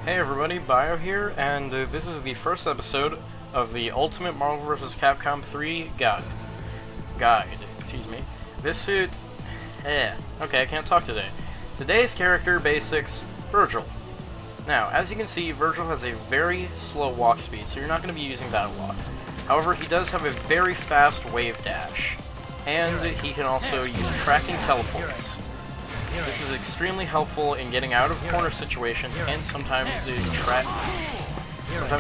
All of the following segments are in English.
Hey everybody, Bio here, and this is the first episode of the Ultimate Marvel vs. Capcom 3 Guide. Excuse me. This is... okay, I can't talk today. Today's character, Basics, Virgil. Now, as you can see, Virgil has a very slow walk speed, so you're not going to be using Battle Walk. However, he does have a very fast wave dash, and he can also use tracking teleports. This is extremely helpful in getting out of corner situations and sometimes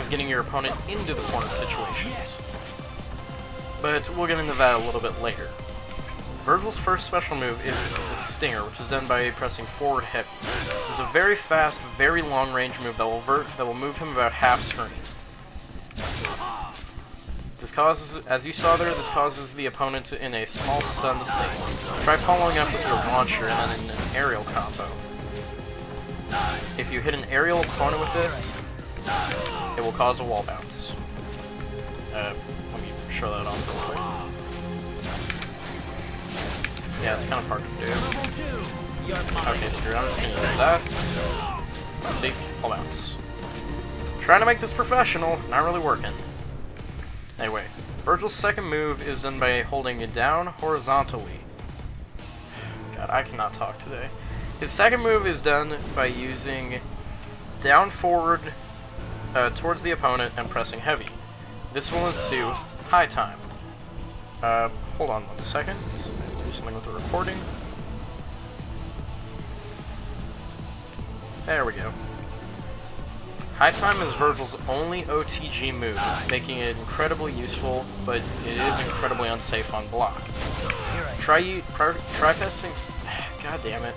getting your opponent into the corner situations. But we'll get into that a little bit later. Virgil's first special move is the Stinger, which is done by pressing forward heavy. This is a very fast, very long range move that will move him about half screen. This causes, as you saw there, this causes the opponent in a small stunned state. Try following up with your launcher and then an aerial combo. If you hit an aerial opponent with this, it will cause a wall bounce. Let me show that off real quick. Yeah, it's kind of hard to do. Okay, screw it, I'm just gonna do that. See? Wall bounce. Trying to make this professional, not really working. Anyway, Virgil's second move is done by holding it down horizontally. God, I cannot talk today. His second move is done by using down forward towards the opponent and pressing heavy. This will ensue high time. Hold on 1 second. Do something with the recording. There we go. High time is Virgil's only OTG move, making it incredibly useful, but it is incredibly unsafe on block. Try pressing... God damn it.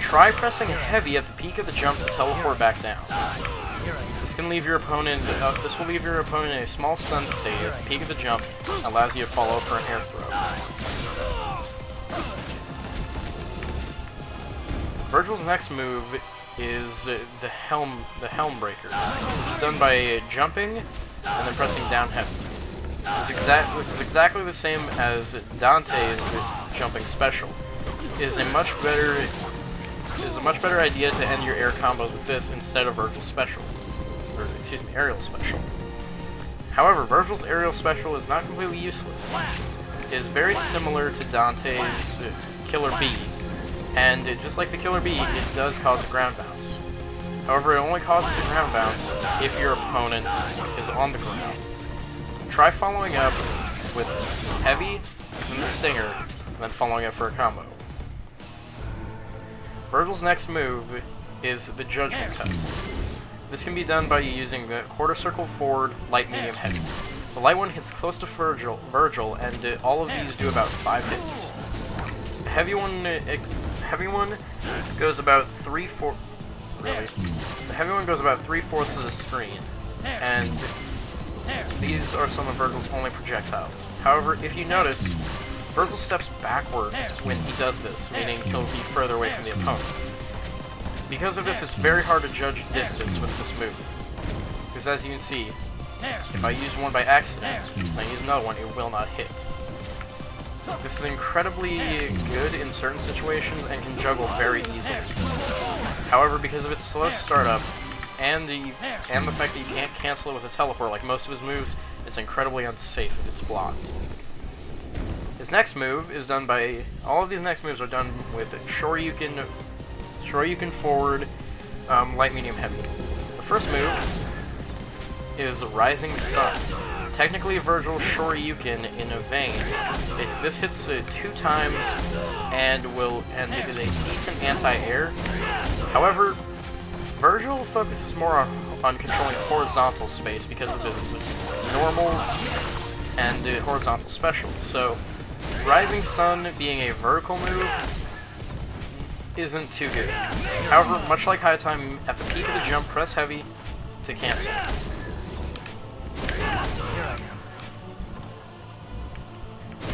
Try pressing heavy at the peak of the jump to teleport back down. This can leave your opponent... this will leave your opponent in a small stun state at the peak of the jump, and allows you to follow for an air throw. Virgil's next move is the helm breaker, which is done by jumping and then pressing down heavy. This is exactly the same as Dante's jumping special. It is a much better idea to end your air combos with this instead of Virgil's special, or excuse me, aerial special. However, Virgil's aerial special is not completely useless. It is very similar to Dante's Killer Bee. And just like the Killer Bee, it does cause a ground bounce. However, it only causes a ground bounce if your opponent is on the ground. Try following up with heavy, then the Stinger, and then following up for a combo. Virgil's next move is the Judgment Cut. This can be done by using the quarter circle forward, light, medium, heavy. The light one hits close to Virgil, and all of these do about 5 hits. The heavy one goes about 3/4. Really, the heavy one goes about 3/4 of the screen, and these are some of Virgil's only projectiles. However, if you notice, Virgil steps backwards when he does this, meaning he'll be further away from the opponent. Because of this, it's very hard to judge distance with this move. Because as you can see, if I use one by accident and I use another one, it will not hit. This is incredibly good in certain situations and can juggle very easily. However, because of its slow startup and the fact that you can't cancel it with a teleport like most of his moves, it's incredibly unsafe if it's blocked. His next move is done by... all of these next moves are done with Shoryuken forward, light, medium, heavy. The first move is Rising Sun. Technically, Virgil's Shoryuken in a vein. This hits 2 times and it is a decent anti-air. However, Virgil focuses more on controlling horizontal space because of his normals and horizontal specials. So, Rising Sun being a vertical move isn't too good. However, much like High Time, at the peak of the jump, press heavy to cancel.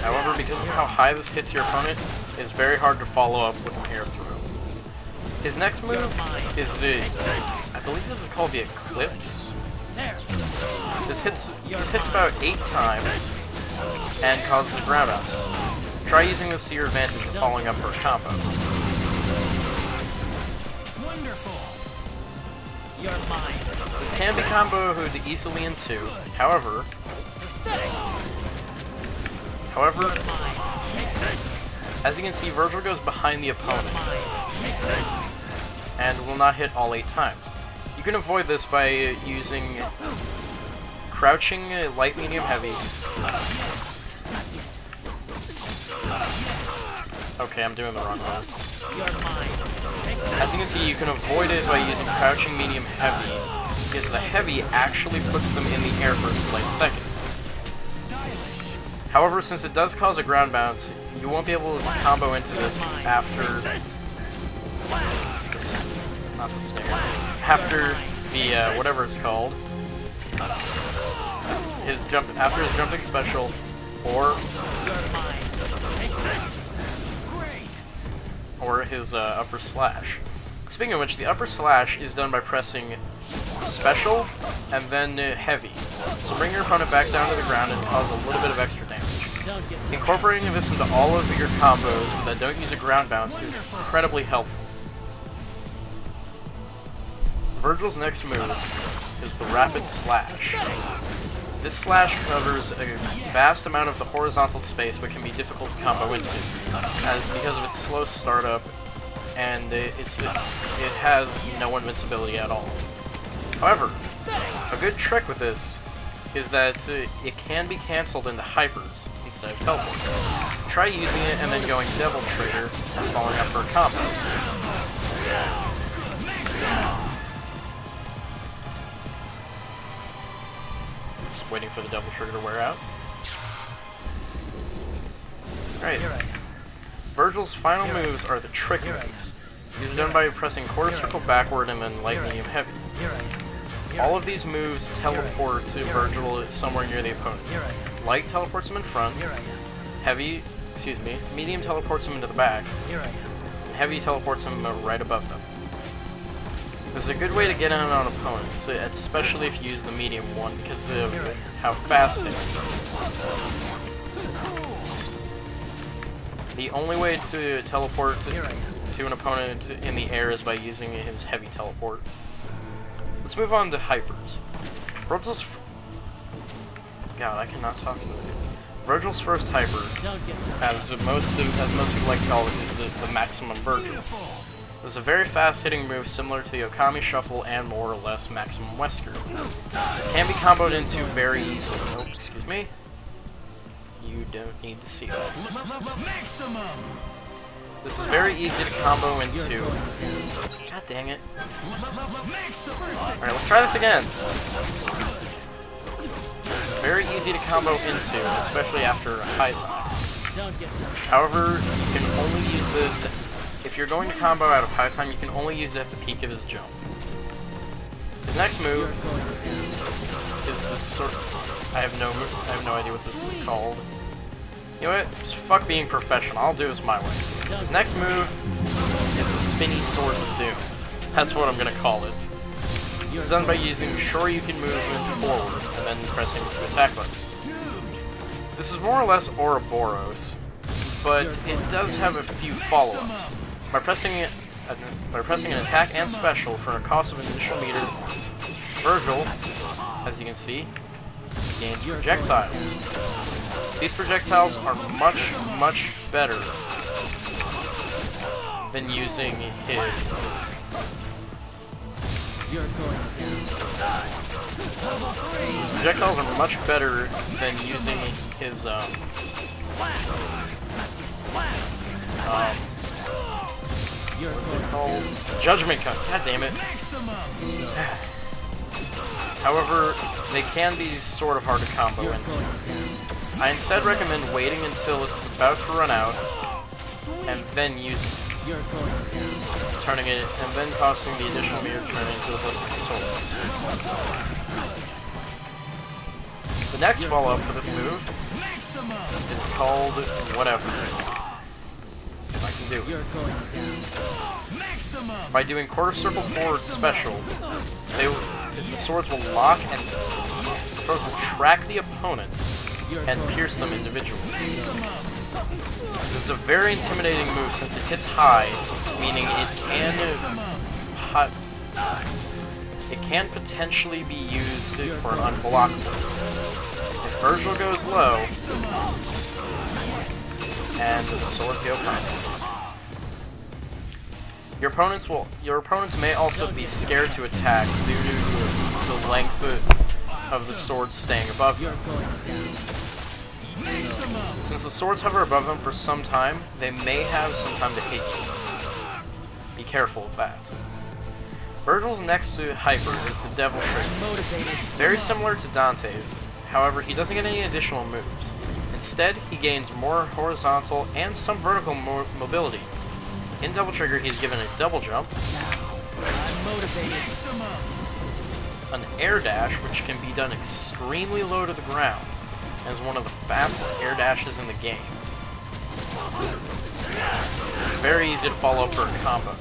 However, because of how high this hits your opponent, it's very hard to follow up with an air throw. His next move is, I believe this is called the Eclipse. This hits about 8 times and causes a ground bounce. Try using this to your advantage and following up for a combo. This can be comboed easily in 2. However, as you can see, Vergil goes behind the opponent and will not hit all 8 times. You can avoid this by using crouching light, medium, heavy. Okay, I'm doing the wrong one. As you can see, you can avoid it by using crouching, medium, heavy, because the heavy actually puts them in the air for a slight second. However, since it does cause a ground bounce, you won't be able to combo into this after this, not the snare, after the whatever it's called, after his jumping special, or his upper slash. Speaking of which, the upper slash is done by pressing special and then heavy. So bring your opponent back down to the ground and cause a little bit of extra damage. Incorporating this into all of your combos that don't use a ground bounce is incredibly helpful. Vergil's next move is the rapid slash. This slash covers a vast amount of the horizontal space but can be difficult to combo into because of its slow startup, and it has no invincibility at all. However, a good trick with this is that it can be cancelled into hypers instead of teleports. Try using it and then going Devil Trigger and following up for a combo. Just waiting for the Devil Trigger to wear out. Alright. Vergil's final moves are the trick moves. These are done by pressing quarter circle backward and then light, medium, heavy. All of these moves teleport to Vergil somewhere near the opponent. Light teleports him in front, medium teleports him into the back, and heavy teleports him right above them. This is a good way to get in on opponents, especially if you use the medium one because of how fast they are. The only way to teleport to an opponent in the air is by using his heavy teleport. Let's move on to hypers. God, I cannot talk today. Vergil's first hyper, as most people like to call it, is the Maximum Vergil. This is a very fast-hitting move similar to the Okami Shuffle and more or less Maximum Wesker. This can be comboed into very easily. Oh, excuse me. You don't need to see that. This is very easy to combo into. God dang it. Alright, let's try this again. This is very easy to combo into, especially after a high time. However, you can only use this, if you're going to combo out of high time, you can only use it at the peak of his jump. His next move is this sort of, I have no idea what this is called. You know what? Just fuck being professional. I'll do this my way. His next move is the Spinny Sword of Doom. That's what I'm gonna call it. It's done by using Shoryuken movement forward and then pressing 2 attack buttons. This is more or less Ouroboros, but it does have a few follow-ups. By pressing an attack and special for a cost of an initial meter, Vergil, as you can see, gains projectiles. These projectiles are much, much better than using his... Projectiles are much better than using his, what's it called? Judgment Cut. God damn it. However, they can be sort of hard to combo into. I instead recommend waiting until it's about to run out, and then using it. Turning it, and then costing the additional meter to turn into the Blizzard Soul. The next follow-up for this move is called whatever. If I can do it. By doing quarter circle forward special, the swords will lock and the swords will track the opponent and pierce them individually. This is a very intimidating move since it hits high, meaning it can it can potentially be used for an unblockable. If Vergil goes low, and the swords go high. Your opponents may also be scared to attack due to the length of the swords staying above them. Since the swords hover above them for some time, they may have some time to hit you. Be careful of that. Vergil's next to Hyper is the Devil Trigger. Very similar to Dante's, however he doesn't get any additional moves. Instead, he gains more horizontal and some vertical mobility. In Devil Trigger, he is given a double jump, an air dash, which can be done extremely low to the ground, and is one of the fastest air dashes in the game. It's very easy to follow for a combo.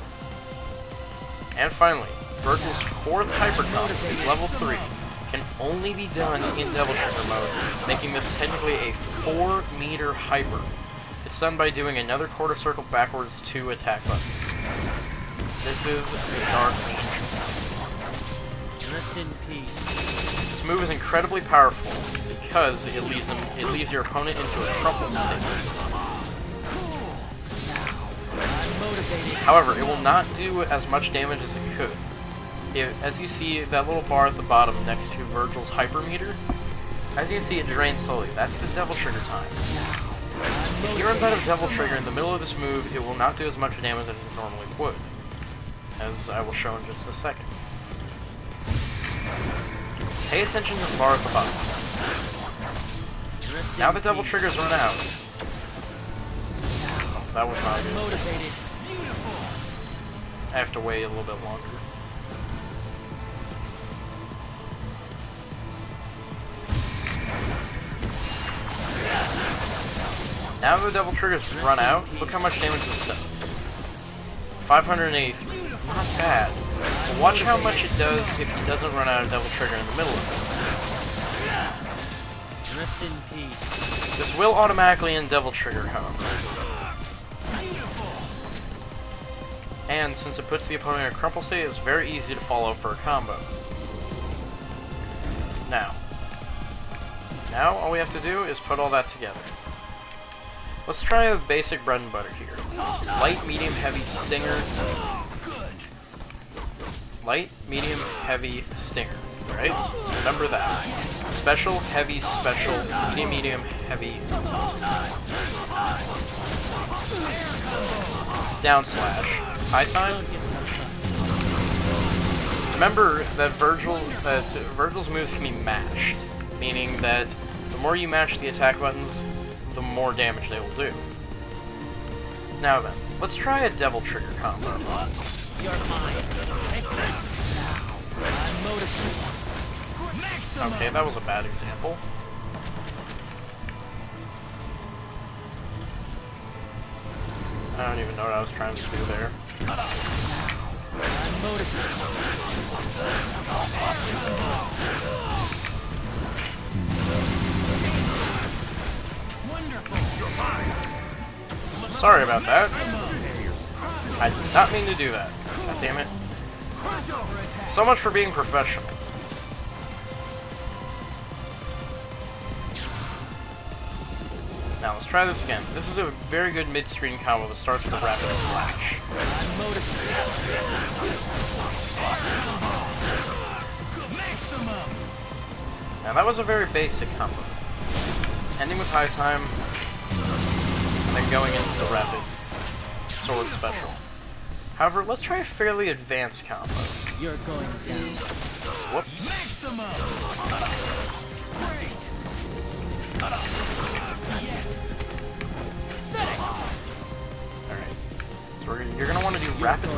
And finally, Vergil's fourth hyper combo is level 3, can only be done in Devil Trigger mode, making this technically a 4-meter hyper. It's done by doing another quarter circle backwards 2 attack buttons. This is the Dark Angel. Rest in peace. This move is incredibly powerful because it leaves your opponent into a crumpled state. However, it will not do as much damage as it could. As you see that little bar at the bottom next to Vergil's hypermeter, as you can see it drains slowly. That's this Devil Trigger time. If he runs out of Devil Trigger in the middle of this move, it will not do as much damage as it normally would, as I will show in just a second. Pay attention to the bar at the bottom. Now the Devil Trigger's run out. Oh, that was not good. I have to wait a little bit longer. Now the Devil Trigger's run out, look how much damage this does. 583. Not bad. But watch how much it does if he doesn't run out of Devil Trigger in the middle of it. Rest in peace. This will automatically end Devil Trigger, however. And since it puts the opponent in a crumple state, it's very easy to follow for a combo. Now all we have to do is put all that together. Let's try a basic bread and butter here. Light, medium, heavy, stinger. Light, medium, heavy, stinger. Right? Remember that. Special, heavy, special, medium, medium, heavy. Down slash. High time. Remember that Vergil's moves can be mashed, meaning that the more you mash the attack buttons, the more damage they will do. Now then, let's try a Devil Trigger combo. Okay, that was a bad example. I don't even know what I was trying to do there. Sorry about that. I did not mean to do that. God damn it. So much for being professional. Now let's try this again. This is a very good mid-screen combo that starts with a rapid slash. Now that was a very basic combo. Ending with high time, and then going into the rapid sword special. However, let's try a fairly advanced combo. You're going down. Whoops. Alright. So you're going to want to do rapid.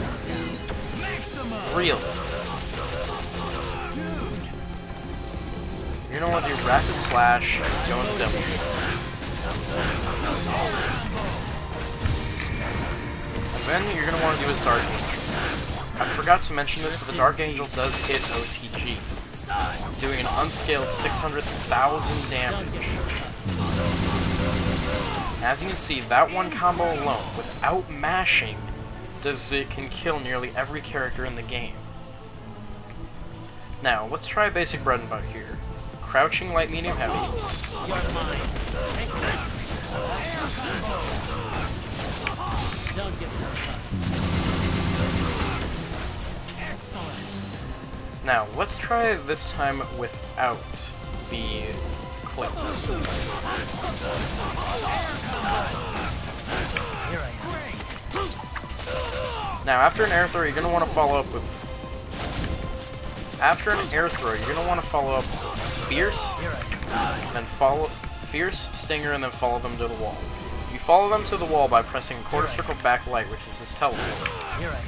Real. You're going to want to do rapid slash, go into Devil Trigger. And then you're going to want to do his Dark Angel. I forgot to mention this, but the Dark Angel does hit OTG, doing an unscaled 600,000 damage. As you can see, that one combo alone, without mashing, can kill nearly every character in the game. Now, let's try basic bread and butter here. Crouching, light, medium, heavy. You're mine. Don't get so tough. Now, let's try this time without the clips. Here I am. Now, after an air throw, you're going to want to follow up with... After an air throw, you're going to want to follow up with Fierce, Here I am. and then follow... Fierce, Stinger, and then follow them to the wall. You follow them to the wall by pressing quarter circle back light, which is his teleport. Here I am.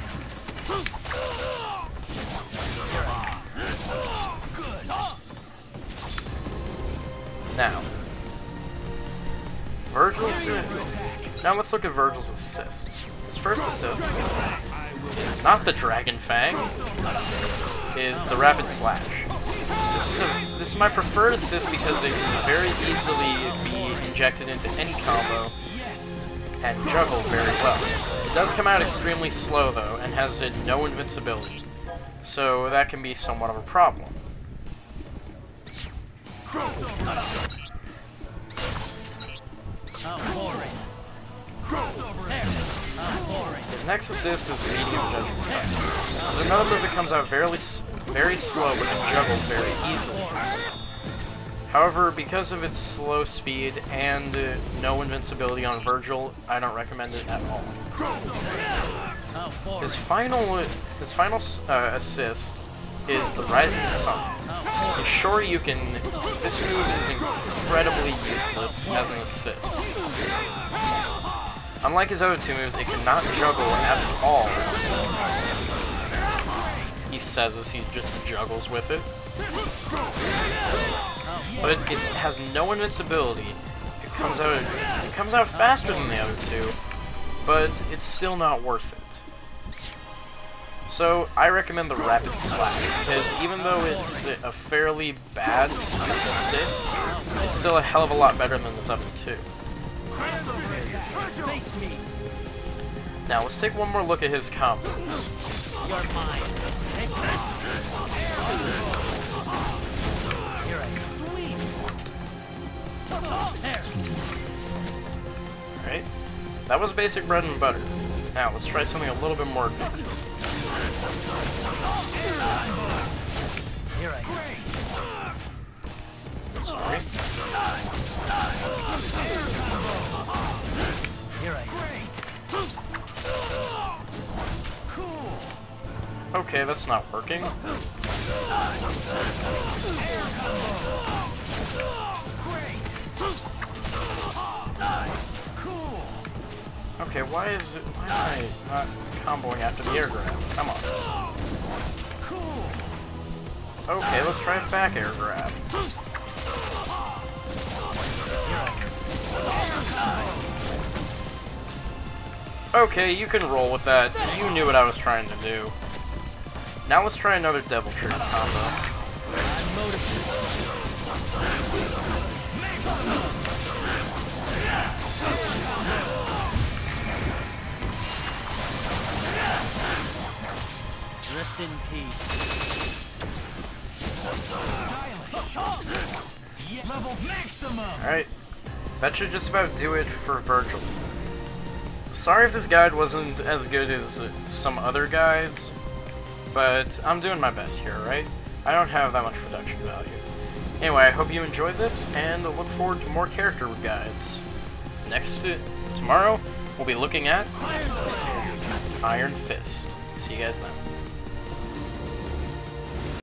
Now, Vergil's... Now let's look at Vergil's assists. His first assist, not the Dragon Fang, is the Rapid Slash. This is my preferred assist because it can very easily be injected into any combo and juggle very well. It does come out extremely slow though, and has no invincibility, so that can be somewhat of a problem. His next assist is medium judgment touch. This is another move that comes out very slow but can juggle very easily. However, because of its slow speed and no invincibility on Vergil, I don't recommend it at all. His final assist is the Rising Sun. And sure, you can... This move is incredibly useless as an assist. Unlike his other two moves, it cannot juggle at all. He says as he just juggles with it. But it has no invincibility. It comes out faster than the other two, but it's still not worth it. So I recommend the Rapid Slash, because even though it's a fairly bad assist, it's still a hell of a lot better than his other two. Now let's take one more look at his combos. Alright, that was basic bread and butter. Now let's try something a little bit more advanced. Here I am. Sorry. Here I am. Okay, that's not working. Okay, why am I not comboing after the air grab? Come on. Okay, let's try a back air grab. Okay, you can roll with that. You knew what I was trying to do. Now let's try another Devil Trigger combo. Rest in peace. Alright, that should just about do it for Vergil. Sorry if this guide wasn't as good as some other guides, but I'm doing my best here, right? I don't have that much production value. Anyway, I hope you enjoyed this, and I look forward to more character guides. Tomorrow, we'll be looking at Iron Fist. See you guys then.